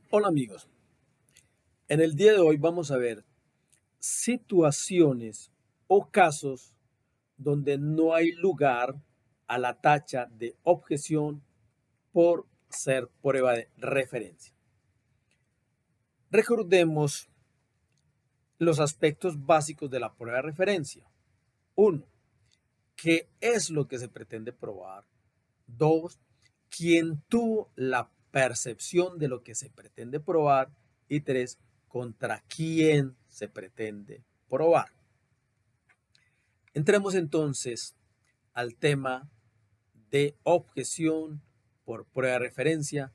Hola amigos, en el día de hoy vamos a ver situaciones o casos donde no hay lugar a la tacha de objeción por ser prueba de referencia. Recordemos los aspectos básicos de la prueba de referencia. Uno, ¿qué es lo que se pretende probar? Dos, ¿quién tuvo la percepción de lo que se pretende probar? Y tres, ¿contra quién se pretende probar? Entremos entonces al tema de objeción por prueba de referencia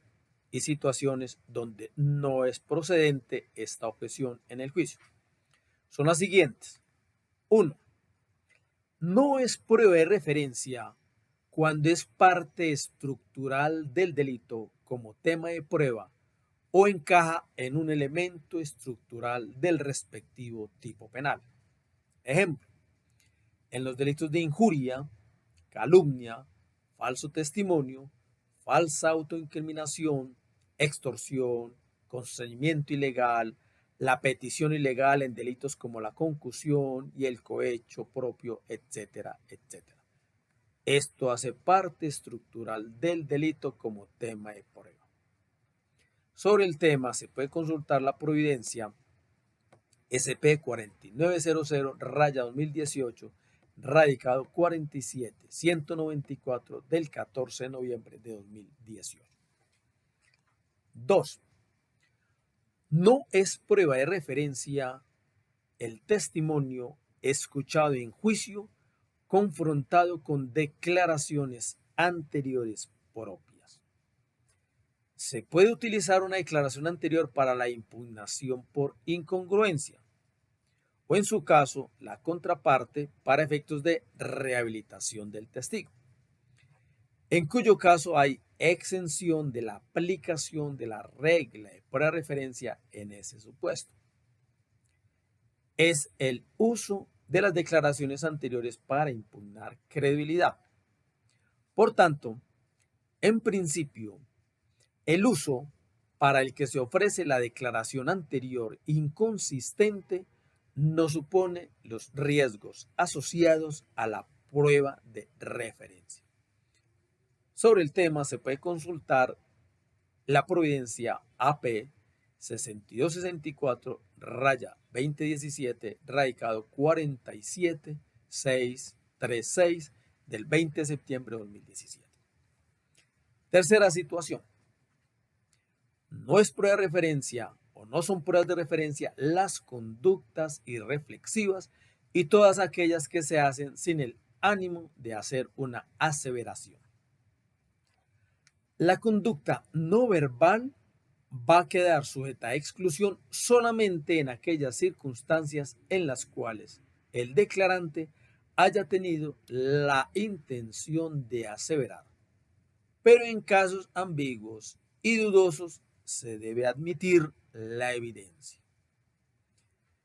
y situaciones donde no es procedente esta objeción en el juicio. Son las siguientes. 1. No es prueba de referencia cuando es parte estructural del delito como tema de prueba o encaja en un elemento estructural del respectivo tipo penal. Ejemplo, en los delitos de injuria, calumnia, falso testimonio, falsa autoincriminación, extorsión, constreñimiento ilegal, la petición ilegal en delitos como la concusión y el cohecho propio, etcétera, etcétera. Esto hace parte estructural del delito como tema de prueba. Sobre el tema se puede consultar la providencia SP 4900-2018, radicado 47-194 del 14 de noviembre de 2018. 2. No es prueba de referencia el testimonio escuchado en juicio confrontado con declaraciones anteriores propias. Se puede utilizar una declaración anterior para la impugnación por incongruencia o en su caso la contraparte para efectos de rehabilitación del testigo, en cuyo caso hay exención de la aplicación de la regla de prueba de referencia en ese supuesto. Es el uso de las declaraciones anteriores para impugnar credibilidad. Por tanto, en principio, el uso para el que se ofrece la declaración anterior inconsistente no supone los riesgos asociados a la prueba de referencia. Sobre el tema se puede consultar la providencia AP 6264-2017, radicado 47636 del 20 de septiembre de 2017. Tercera situación. No es prueba de referencia o no son pruebas de referencia las conductas irreflexivas y todas aquellas que se hacen sin el ánimo de hacer una aseveración. La conducta no verbal va a quedar sujeta a exclusión solamente en aquellas circunstancias en las cuales el declarante haya tenido la intención de aseverar, pero en casos ambiguos y dudosos se debe admitir la evidencia.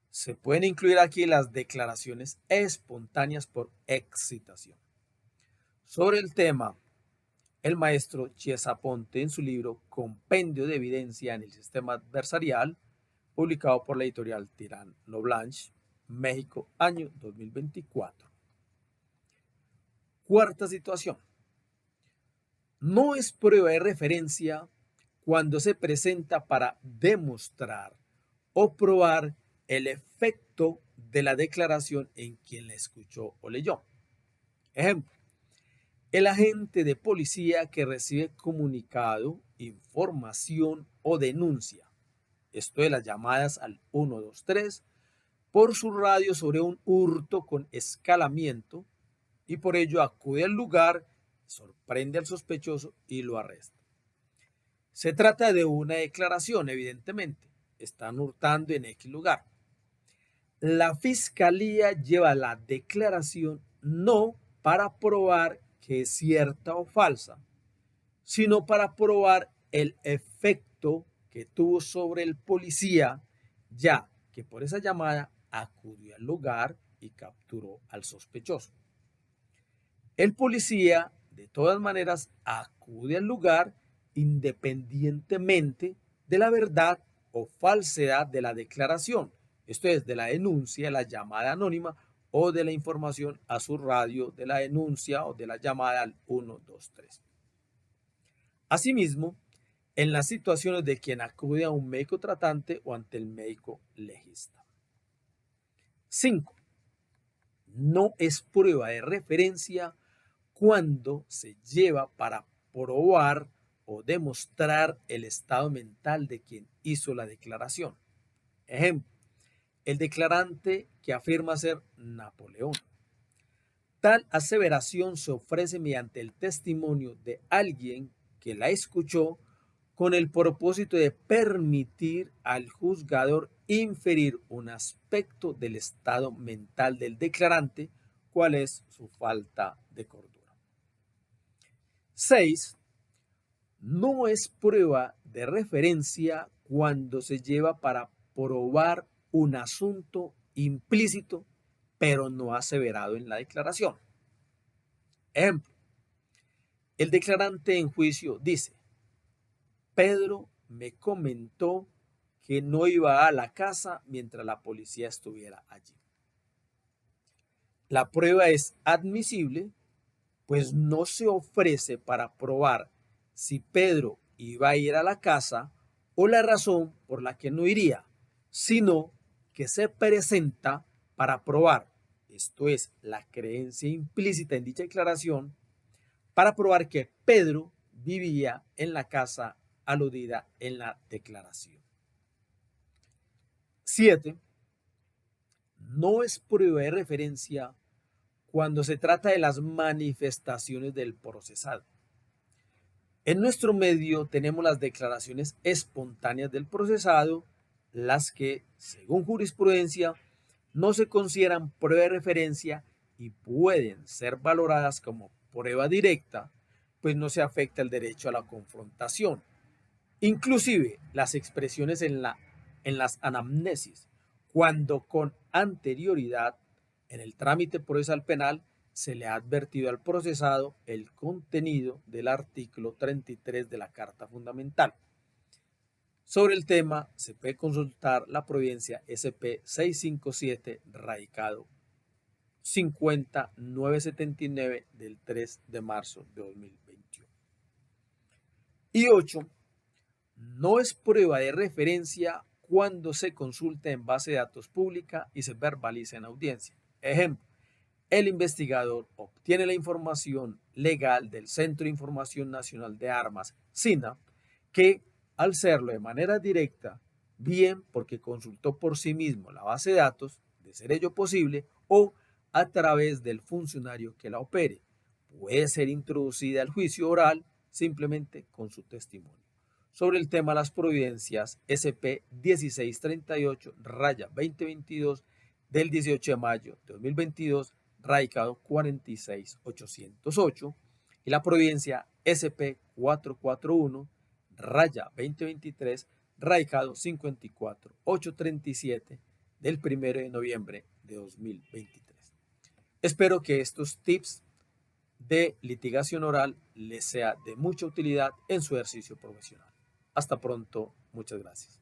Se pueden incluir aquí las declaraciones espontáneas por excitación. Sobre el tema, el maestro Chiesa-Ponte en su libro Compendio de Evidencia en el Sistema Adversarial, publicado por la editorial Tirán Lo Blanche, México, año 2024. Cuarta situación. No es prueba de referencia cuando se presenta para demostrar o probar el efecto de la declaración en quien la escuchó o leyó. Ejemplo, el agente de policía que recibe comunicado, información o denuncia, esto de las llamadas al 123, por su radio sobre un hurto con escalamiento y por ello acude al lugar, sorprende al sospechoso y lo arresta. Se trata de una declaración, evidentemente. Están hurtando en X lugar. La fiscalía lleva la declaración no para probar que es cierta o falsa, sino para probar el efecto que tuvo sobre el policía, ya que por esa llamada acudió al lugar y capturó al sospechoso. El policía, de todas maneras, acude al lugar independientemente de la verdad o falsedad de la declaración, esto es, de la denuncia, la llamada anónima o de la información a su radio de la denuncia o de la llamada al 123. Asimismo, en las situaciones de quien acude a un médico tratante o ante el médico legista. 5. No es prueba de referencia cuando se lleva para probar o demostrar el estado mental de quien hizo la declaración. Ejemplo, el declarante que afirma ser Napoleón. Tal aseveración se ofrece mediante el testimonio de alguien que la escuchó con el propósito de permitir al juzgador inferir un aspecto del estado mental del declarante, cuál es su falta de cordura. 6. No es prueba de referencia cuando se lleva para probar un asunto implícito, pero no aseverado en la declaración. Ejemplo, el declarante en juicio dice: Pedro me comentó que no iba a la casa mientras la policía estuviera allí. La prueba es admisible, pues no se ofrece para probar si Pedro iba a ir a la casa o la razón por la que no iría, sino que se presenta para probar, esto es, la creencia implícita en dicha declaración, para probar que Pedro vivía en la casa aludida en la declaración. 7. No es prueba de referencia cuando se trata de las manifestaciones del procesado. En nuestro medio tenemos las declaraciones espontáneas del procesado, las que, según jurisprudencia, no se consideran prueba de referencia y pueden ser valoradas como prueba directa, pues no se afecta el derecho a la confrontación. Inclusive las expresiones en las anamnesis, cuando con anterioridad en el trámite procesal penal se le ha advertido al procesado el contenido del artículo 33 de la Carta Fundamental. Sobre el tema se puede consultar la providencia SP 657 radicado 50979 del 3 de marzo de 2021. Y 8. No es prueba de referencia cuando se consulta en base de datos pública y se verbaliza en audiencia. Ejemplo, el investigador obtiene la información legal del Centro de Información Nacional de Armas, CINA, que al hacerlo de manera directa, bien porque consultó por sí mismo la base de datos, de ser ello posible, o a través del funcionario que la opere, puede ser introducida al juicio oral simplemente con su testimonio. Sobre el tema de las providencias SP 1638-2022 del 18 de mayo de 2022, radicado 46808, y la providencia SP 441-2023, radicado 54837 del 1 de noviembre de 2023. Espero que estos tips de litigación oral les sea de mucha utilidad en su ejercicio profesional. Hasta pronto, muchas gracias.